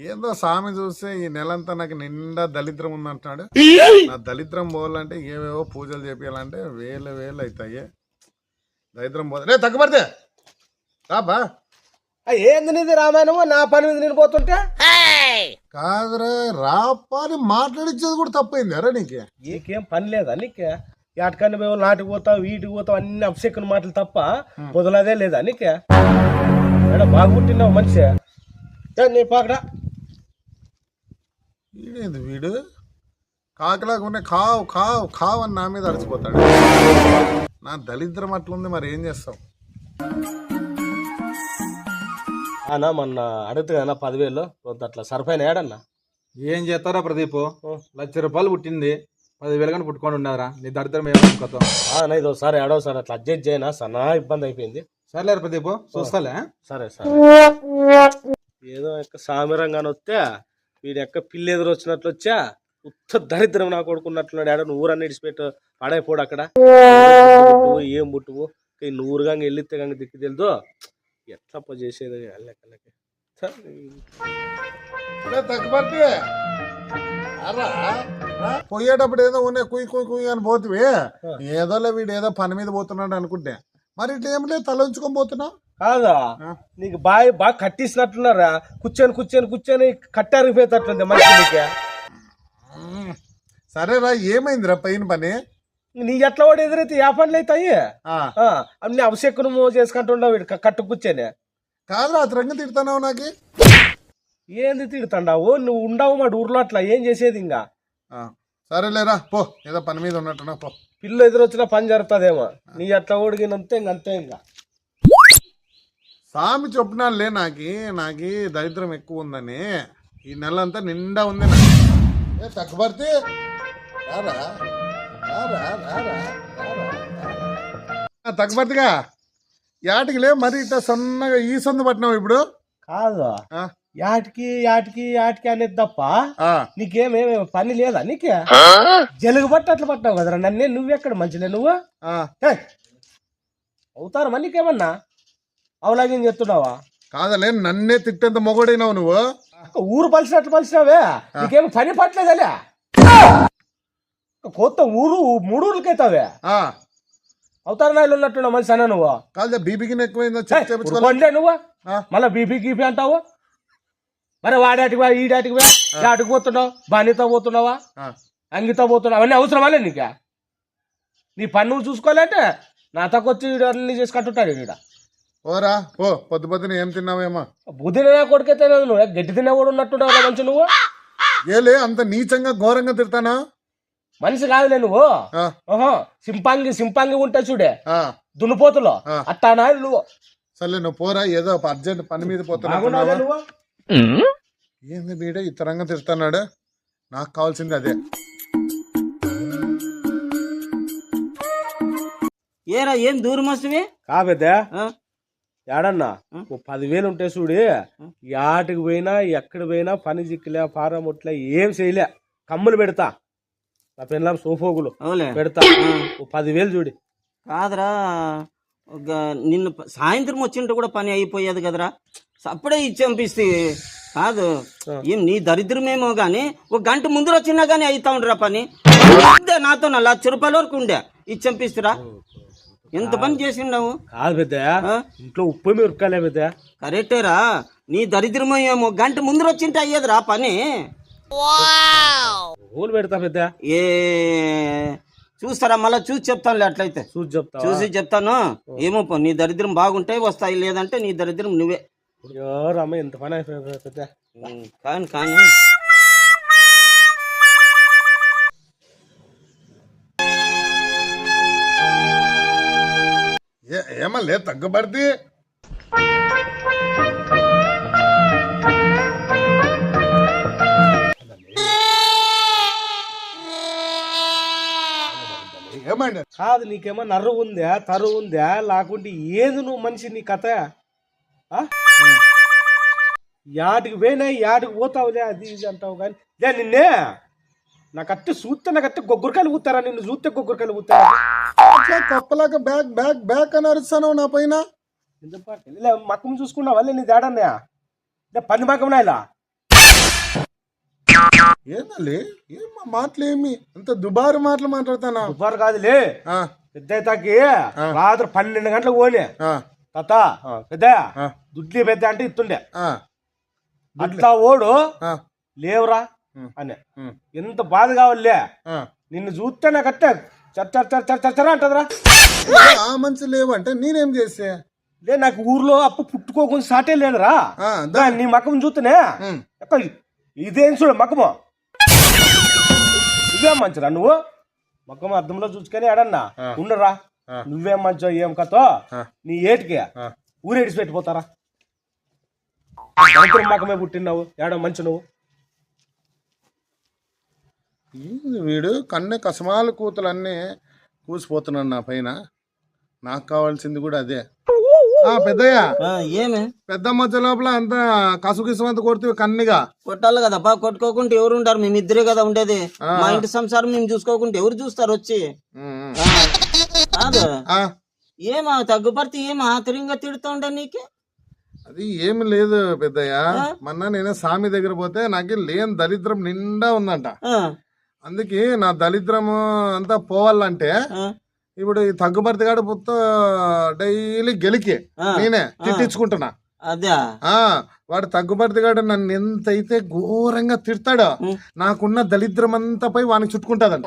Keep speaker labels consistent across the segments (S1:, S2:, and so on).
S1: ఏందో స్వామి చూస్తే ఈ నెలంతా నాకు నిండా దళిద్రం ఉందంటున్నాడు. నా దళిద్రం పోవాలంటే ఏవేవో పూజలు చేపించాలంటే వేలు వేలు అవుతాయి. దరిద్రం పోతే తగ్గబడితే రాబా.
S2: ఏంది నీది రామాయణము? నా పని మీద నేను పోతుంటే
S1: కాదురా రాపా అని మాట్లాడించేది కూడా తప్పైంది అరే నీకే.
S2: నీకేం పని లేదా? నీకే ఎటకన్నా మేము నాటికి పోతావు వీటికి పోతావు అన్ని అప్సెక్కని మాటలు తప్ప పొదలదే లేదా నీకే? బాగుంటున్నావు మనిషి నీ పాకడా.
S1: వీడేంది వీడు కాకలాగా కావు కావు కావు అని నా మీద అడిచిపోతాడు. నా దళిద్రం అట్లుంది, మరి ఏం చేస్తాం?
S2: అన్నా మొన్న అడుగుతా కదా 10,000 కొంత అట్లా సరిపోయిన ఏడన్నా.
S3: ఏం చేస్తారా ప్రదీప్? ₹1,00,000 పుట్టింది, 10,000 కానీ పుట్టుకొని ఉండదురా. నీ దరిద్రం ఏమనుకోతాం?
S2: ఇది ఒకసారి ఏడవసారి అట్లా అడ్జస్ట్ చేయనా, సన్నా ఇబ్బంది అయిపోయింది.
S3: సర్లేరు ప్రదీప్, చూస్తాలే.
S2: సరే సరే. ఏదో యొక్క సామిరంగానే వస్తే వీడి యొక్క పిల్లి ఎదురు వచ్చినట్లు వచ్చా ఉత్త దరిద్రం నా కొడుకున్నట్లున్నాడు. ఏడ ఊరన్నీ ఇడిచిపెట్టు పడైపోడు అక్కడ. ఏం పుట్టువు నూరుగా వెళ్ళితే కంగ దిక్కు తెలుదు ఎట్లా చేసేది లెక్కలకి.
S1: పోయేటప్పుడు ఏదో ఉన్నాయి కుయ్యి కుయ్యి కుయ్యి అని పోతువి. ఏదోలే వీడు ఏదో పని మీద పోతున్నాడు అనుకుంటే మరి ఇట్లా ఏం లేదు, తల ఉంచుకొని పోతున్నావు
S2: కాదా? నీకు బాగా కట్టిసినట్లున్నారా? కూర్చొని కూర్చొని కూర్చొని కట్టారిపోయేటట్లుంది మనిషి నీకే.
S1: సరేరా ఏమైందిరా పైన పని?
S2: నీ ఎట్లా వాడు ఎదురైతే ఏ పనులు అవుతాయి? అన్ని అవసెక్కును చేసుకుంటుండవు వీడు కట్టు కూర్చొని.
S1: కాదురా అతరంగా తిడతావు నాకు.
S2: ఏంది తిడుతుండావు? నువ్వు ఉండవు మా ఊర్లో అట్లా ఏం చేసేది ఇంకా.
S1: సరేలేరా పో, ఏదో పని మీద ఉన్నట్టున్నా పో.
S2: పిల్లు ఎదురొచ్చినా పని జరుగుతుందేమో. నీ ఎట్లా ఓడిగినంతే ఇంకంతే. ఇంకా
S1: స్వామి చెప్పినాలే నాకి దరిద్రం ఎక్కువ ఉందని. ఈ నెలంతా నిండా ఉంది. తక్కువడితే తక్కువగా యాటికి లేవు మరి ఇట్లా సన్నగా ఈ సొంత పట్టినావు ఇప్పుడు.
S2: కాదు యాటికి యాటికి యాటికి అనేది తప్ప నీకేమేమి పని లేదా? నీకే జలుగు పట్టి అట్లా పట్టావు కదరా నన్నే. నువ్వెక్కడ మంచిలే నువ్వు అవుతారు మరి నీకేమన్నా అవలాగేం చెప్తున్నావా?
S1: కాదలే నన్నే తిట్టేంత మొగడైనావు నువ్వు.
S2: ఊరు పలిసినట్లు పలిసినావే. నీకేమో పని పట్టలేదలే. కొత్త ఊరు 3 ఊర్లకైతావే. అవతార నాయలు ఉన్నట్టున్నావు మనిషి అన్న నువ్వు.
S1: కాదు బీపీకి ఎక్కువైందో
S2: నువ్వు మళ్ళీ బీపీ గీపీ అంటావు. మరి వాడాటికి ఈడాటికి ఆటికి పోతున్నావు, బాణితో పోతున్నావా, అంగితో పోతున్నావు, అవన్నీ అవసరమాలే నీకు? నీ పని నువ్వు చూసుకోవాలంటే నాతోకొచ్చి అన్ని చేసి కట్టుంటాడు ఈడ.
S1: ఓరా ఓ పొద్దు పొద్దున ఏం తిన్నావేమో.
S2: బుద్ధి తినే కొడుకైతే నువ్వు గడ్డి తినే కూడా ఉన్నట్టున్నావు మంచి నువ్వు.
S1: ఏలే అంత నీచంగా ఘోరంగా తిడతానా?
S2: మనిషి కాదులే నువ్వు. సింపాంగి ఉంటా చూడే దున్నుపోతులో అట్టా నాయలు నువ్వు.
S1: సర్లే నువ్వు పోరా, ఏదో అర్జెంట్ పని మీద పోతున్నావు. ఏంది వీడే ఇతరంగా తిడుతున్నాడు? నాకు కావాల్సింది అదే.
S4: ఏరా ఏం దూరం వస్తువి
S2: కాబద్దా ఏడన్నా 10,000 ఉంటే చూడి యాటికి పోయినా ఎక్కడ పోయినా పని చిక్కలే పారం ముట్లే ఏం చేయలే. కమ్ములు పెడతా నా పెళ్ళం సోఫోగులు పెడతా. 10,000 చూడి.
S4: కాదురా నిన్ను సాయంత్రం వచ్చింటే కూడా పని అయిపోయేది కదరా. అప్పుడే ఇచ్చి పంపిస్తే కాదు. ఏం నీ దరిద్రమేమో గానీ 1 గంట ముందు వచ్చినా గానీ అవుతా ఉండరా పని. నాతో ₹1,00,000 వరకు ఉండే ఇచ్చి పంపిస్తురా. ఎంత పని చేసిండవు?
S2: కాదు పెద్ద ఇంట్లో ఉప్పు మిరపకాయలే పెద్ద.
S4: కరెక్టేరా. నీ దరిద్రమేమో 1 గంట ముందు వచ్చింటే అయ్యేదిరా పని.
S2: ఊలు పెడతా పెద్ద.
S4: ఏ చూస్తారా మళ్ళీ చూసి చెప్తానులే. అట్లయితే చూసి చెప్తాను. ఏమో నీ దరిద్రం బాగుంటే వస్తాయి, లేదంటే నీ దరిద్రం నువ్వే.
S2: రమ్మ ఎంత పని అయిపోయింది పెద్ద.
S4: కానీ
S1: ఏమలే తగ్గబడితే
S2: కాదు నీకేమో నర్రు ఉందా తరువు ఉందా లేకుంటే ఏది నువ్వు మనిషి నీ కథ? యాటికి పోయినా యాటికి పోతావులే అది ఇది అంటావు కానీ నిన్నే నాకట్టు చూస్తే నాకట్టు గొగ్గురికాయలు కూతారా? నిన్ను చూస్తే గొగ్గురికాయలు కూతారా?
S1: కప్పలాగా బ్యాక్ బ్యాక్ బ్యాక్ అని అరుస్తాను నా పైన.
S2: మక్కం చూసుకున్నావా నీ తేడన్నయ్య? 10 మక్కం నాయలా
S1: ఏందల్లి ఏం మాటలేమి అంత దుబారు మాటలు మాట్లాడతానా
S2: సూపర్ కాదులే పెద్ద తాకి రాత్రి 12 గంటలకు పోలే తాత పెద్ద దుడ్లీ పెద్ద అంటే ఇస్తుండే అట్లా ఓడు లేవురా అనే ఎంత బాధ కావాలే నిన్ను చూస్తే నాకు అట్టే చర్చరా అంటదిరా
S1: ఆ మంచి లేవు అంటే నేనేం చేసే
S2: లే నాకు ఊర్లో అప్పు పుట్టుకోకుండా సాటే లేదురా నీ మకం చూస్తేనే ఇదేం చూడు మకము నువ్వేం మంచిరా నువ్వు మకం అర్థంలో చూసుకొని ఆడన్నా ఉండరా నువ్వేం మంచో ఏం కథో నీ ఏటికి ఊరేడిసి పెట్టిపోతారా మకమే పుట్టినావు ఏడో మంచి నువ్వు
S1: వీడు కన్నె కసమాల కూతులన్నీ కూసిపోతున్నాడు నా పైన నాకు కావాల్సింది కూడా అదే పెద్దయ్య
S4: ఏమే
S1: పెద్ద మధ్య లోపల అంతా కసుకిసమంత కొడుతూ కన్నిగా
S4: కొట్టాలి కదా బా కొట్టుకోకుంటే ఎవరు ఉంటారు మేమిద్దరే కదా ఉండేది మా ఇంటి సంసారం మేము చూసుకోకుంటే ఎవరు చూస్తారు వచ్చి కాదు ఏమా తగ్గుపడితే ఏమా తిరిగిగా తిడుతూ ఉండే నీకు
S1: అది ఏమి లేదు పెద్దయ్య మొన్న నేను స్వామి దగ్గర పోతే నాకు లేని దరిద్రం నిండా ఉందంట అందుకే నా దరిద్రము అంతా పోవాలంటే ఇప్పుడు ఈ తగ్గుబర్తిగాడు పుత్త డైలీ గెలికి నేనే తిట్టించుకుంటున్నా
S4: అదే
S1: వాడు తగ్గుబర్తిగాడు నన్ను ఎంతైతే ఘోరంగా తిడతాడో నాకున్న దరిద్రం అంతా పోయి వానికి చుట్టుకుంటాదంట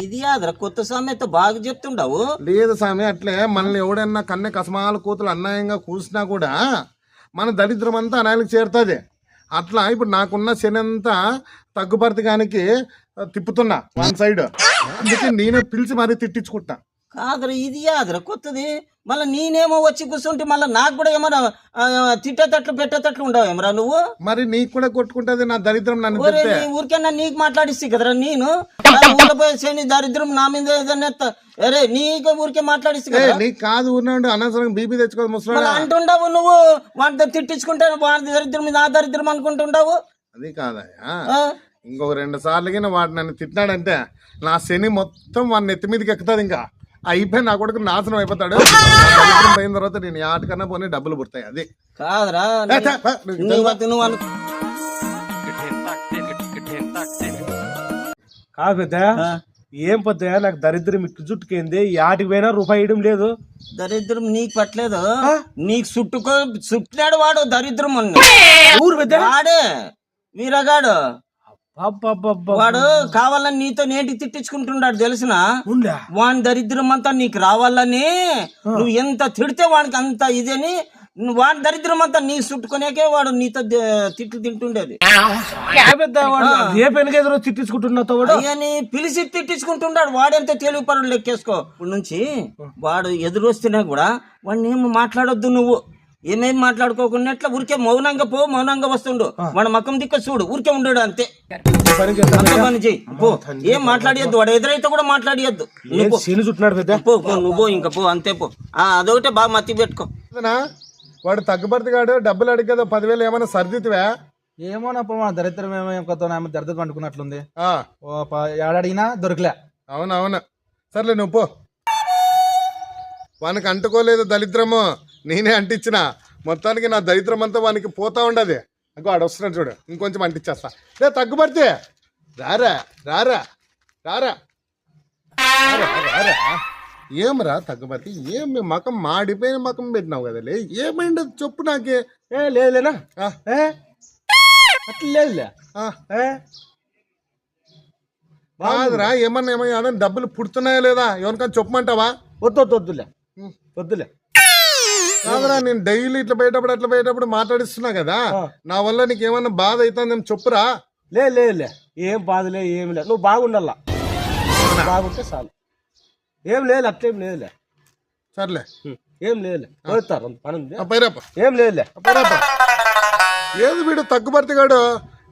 S4: ఇది ఆదరా కొత్త సామెత బాగా చెప్తుండవు
S1: లేదు స్వామి అట్లే మనల్ని ఎవడన్నా కన్నె కసమాల కూతులు అన్యాయంగా కూసినా కూడా మన దరిద్రం అంతా అనాయలకు చేరుతుంది అట్లా ఇప్పుడు నాకున్న శని అంతా తగ్గుబర్తిగానికి తిప్పుతున్నా వన్ సైడ్ అందుకే నేనే పిలిచి మరీ తిట్టించుకుంటా
S4: కాదురా ఇది ఆదరా కొత్తది మళ్ళీ నేనేమో వచ్చి కూర్చుంటే మళ్ళీ నాకు కూడా ఏమన్నా తిట్టేటట్లు పెట్టేటట్లు ఉండవు ఏమరా నువ్వు
S1: మరి నీకు కూడా కొట్టుకుంటది నా దరిద్రం నన్ను
S4: ఊరికన్నా నీకు మాట్లాడిస్తే కదరా నేను ఊళ్ళపోయి దరిద్రం నా మీద ఏదన్నా అరే నీకు ఊరికే మాట్లాడిస్తే
S1: నీకు కాదు ఊరినాడు అనవసరంగా బీపీ తెచ్చుకోదు ముసలి
S4: అంటుండవు నువ్వు వాటితో తిట్టించుకుంటే వాడి దరిద్రం నా దరిద్రం అనుకుంటుండవు
S1: అది కాదయ్యా ఇంకొక 2 సార్లు వాడు నన్ను తిట్టినాడంటే నా శని మొత్తం వాడిని నెత్తి మీదకి ఎక్కుతుంది ఇంకా అయిపోయి నా కొడుకు నాశనం అయిపోతాడు పోయిన తర్వాత నేను ఆటకన్నా పోనీ డబ్బులు పుడతాయి అది
S4: కాదురా
S2: కాదు పెద్ద ఏం పెద్ద నాకు దరిద్రం ఇట్టు చుట్టుకేంది ఆటికి పోయినా రూపాయి ఇవ్వడం లేదు
S4: దరిద్రం నీకు పట్టలేదు నీకు చుట్టినాడు వాడు దరిద్రం
S2: ఊరు పెద్ద
S4: వాడే వీరగాడు వాడు కావాలని నీతో నేటి తిట్టించుకుంటున్నాడు తెలిసిన వాని దరిద్రం అంతా నీకు రావాలని నువ్వు ఎంత తిడితే వాడికి అంత ఇదని వాడి దరిద్రం అంతా నీ చుట్టుకునేకే వాడు నీతో తిట్లు తింటుండేది తిట్టించుకుంటున్నావు పిలిచి తిట్టించుకుంటున్నాడు వాడెంత తెలుగు పరుడు లెక్కేసుకో ఇప్పుడు నుంచి వాడు ఎదురు వస్తేనే కూడా వాడిని ఏమి మాట్లాడొద్దు నువ్వు ఏమేమి మాట్లాడుకోకుండా ఎట్లా ఊరికే మౌనంగా పో మౌనంగా వస్తుండు వాడు మకం దిక్క చూడు ఊరికే ఉండడు అంతే పని చెయ్యి పో ఏం మాట్లాడియద్దు వాడు ఎదురైతే కూడా మాట్లాడియద్దు నువ్వు ఇంకా పో అంతే పో అదొకటే బాగా మత్తి పెట్టుకో
S1: వాడు తగ్గుబర్తిగాడు డబ్బులు అడిగేదో 10,000 ఏమైనా సర్దితివా
S3: ఏమోనప్పుడు మన దరిద్రం ఏమో దరిద్రం అనుకున్నట్లుంది ఏడాడిగినా దొరకలే
S1: అవునవును సర్లే నువ్వు పో వానికి అంటుకోలేదు దరిద్రము నేనే అంటించిన మొత్తానికి నా దరిద్రం అంతా వానికి పోతా ఉండదు అగో ఆడు వస్తున్నాడు చూడు ఇంకొంచెం అంటించేస్తా లే తగ్గుబడితే రారా రారా రారా రారా ఏమరా తగ్గుబడి ఏం మకం మాడిపోయిన మకం పెట్టినావు కదలే ఏమైంది చెప్పు నాకే
S2: లేదులేనా అట్లా లేదులే
S1: కాదురా ఏమన్నా డబ్బులు పుడుతున్నాయా లేదా ఎవరికైనా చెప్పమంటావా
S2: వద్దులే వద్దులే
S1: కాదురా నేను డైలీ ఇట్లా పోయేటప్పుడు మాట్లాడిస్తున్నా కదా నా వల్ల నీకు ఏమన్నా బాధ అవుతుందేమో చెప్పురా
S2: లేదులే ఏం బాధలే ఏమి లేదు నువ్వు బాగుండాలా బాగుంటే చాలు ఏం లేదు అట్లేం లేదులే
S1: సర్లే
S2: ఏం లేదులే పోతారు పని
S1: పైరాప
S2: ఏం లేదులే
S1: ఏది వీడు తగ్గుబర్తిగాడు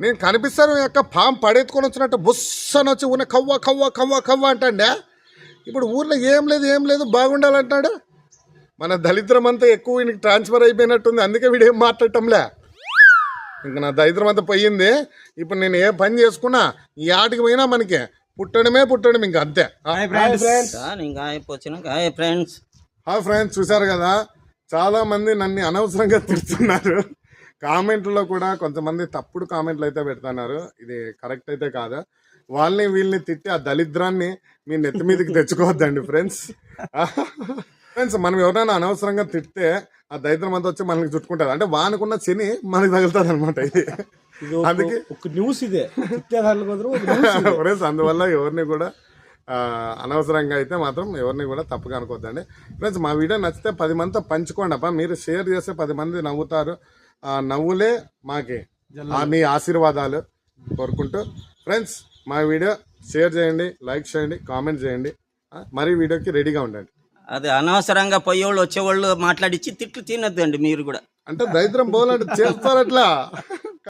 S1: నేను కనిపిస్తాను యొక్క పాము పడెత్తుకొని వచ్చినట్టు బుస్సని వచ్చి ఉన్న కవ్వ కవ్వ కవ్వ కవ్వ అంటాడే ఇప్పుడు ఊర్లో ఏం లేదు బాగుండాలంటాడు మన దరిద్రం అంతా ఎక్కువ వీనికి ట్రాన్స్ఫర్ అయిపోయినట్టుంది అందుకే వీడు ఏం మాట్లాడటంలే ఇంకా నా దరిద్రం అంతా పోయింది ఇప్పుడు నేను ఏ పని చేసుకున్నా ఈ ఆటికి పోయినా మనకి పుట్టడమే ఇంకా అంతే ఫ్రెండ్స్ చూసారు కదా చాలా మంది నన్ను అనవసరంగా తిడుతున్నారు కామెంట్లో కూడా కొంతమంది తప్పుడు కామెంట్లు అయితే పెడుతున్నారు. ఇది కరెక్ట్ అయితే కాదు. వాళ్ళని వీళ్ళని తిట్టి ఆ దరిద్రాన్ని మీ నెత్తి మీదకి తెచ్చుకోవద్దండి ఫ్రెండ్స్. ఫ్రెండ్స్, మనం ఎవరైనా అనవసరంగా తిడితే ఆ దరిద్రం అంతా వచ్చి మనకి చుట్టుకుంటుంది. అంటే వానుకున్న శని మనకి తగులుతుంది అనమాట. ఇది అందుకే
S2: ఒక న్యూస్ ఇదే తిట్టేదాని బదులు ఒక news ఇది.
S1: ఫ్రెండ్స్, అందువల్ల ఎవరిని కూడా అనవసరంగా అయితే మాత్రం ఎవరిని కూడా తప్పుగా అనుకోవద్దండి. ఫ్రెండ్స్, మా వీడియో నచ్చితే 10 మందితో పంచుకోండి అప్ప. మీరు షేర్ చేస్తే 10 మంది నవ్వుతారు. ఆ నవ్వులే మాకి మీ ఆశీర్వాదాలు కోరుకుంటూ ఫ్రెండ్స్, మా వీడియో షేర్ చేయండి, లైక్ చేయండి, కామెంట్ చేయండి. మరి వీడియోకి రెడీగా ఉండండి.
S4: అదే అనవసరంగా పోయేవాళ్ళు వచ్చేవాళ్ళు మాట్లాడించి తిట్లు తినొద్దండి మీరు కూడా.
S1: అంటే దరిద్రం పోవాలంటే చేస్తారు అట్లా.